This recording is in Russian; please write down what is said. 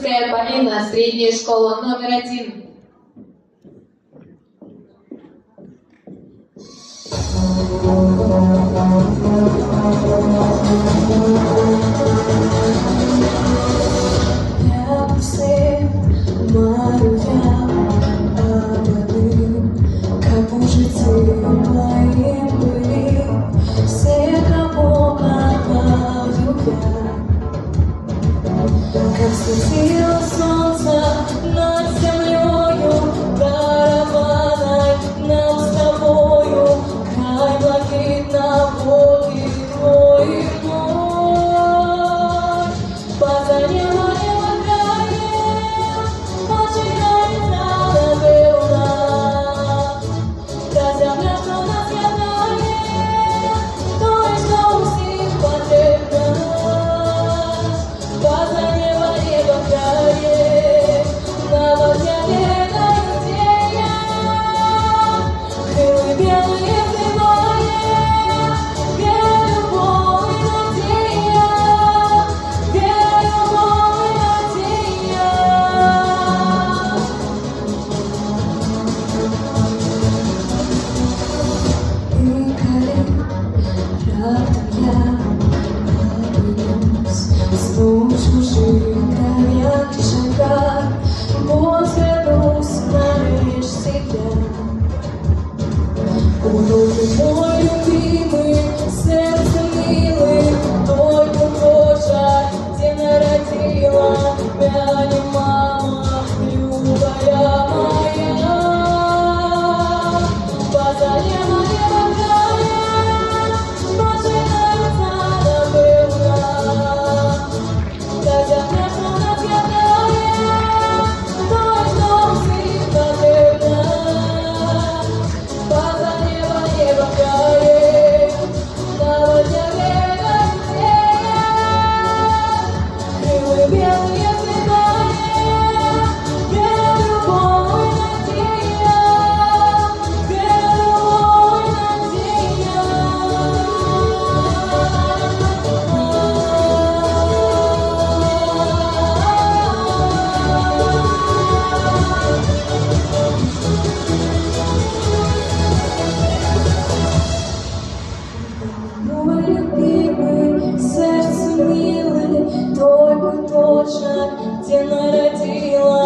Ленинская Полина, средняя школа №1. Как светило солнце над землею, караваной нам с тобою, край блакитно-водный твой и мой. Поза неба краем, очень граница напевна, та земля, что нас ядает, то и что усім потрібно. Поза неба краем, на воде идея, крылы белые вдвоем, вера, любовь и надея, вера, любовь и надея. И колен раптом я обернусь, снова в чужих краях и шагах, возвернусь лишь тебя. Уроки мой любимый, сердце милый, только кожа, где народила меня не мама, любая моя. Поза неба краем, очень нравится напевна, та земля, что нас ядает, то и что усім потрібно. Поза неба краем, на воде идея, крылы белые вдвоем, вера, любовь и надея, вера, любовь и мой любимый, сердце милый, только точно, где народила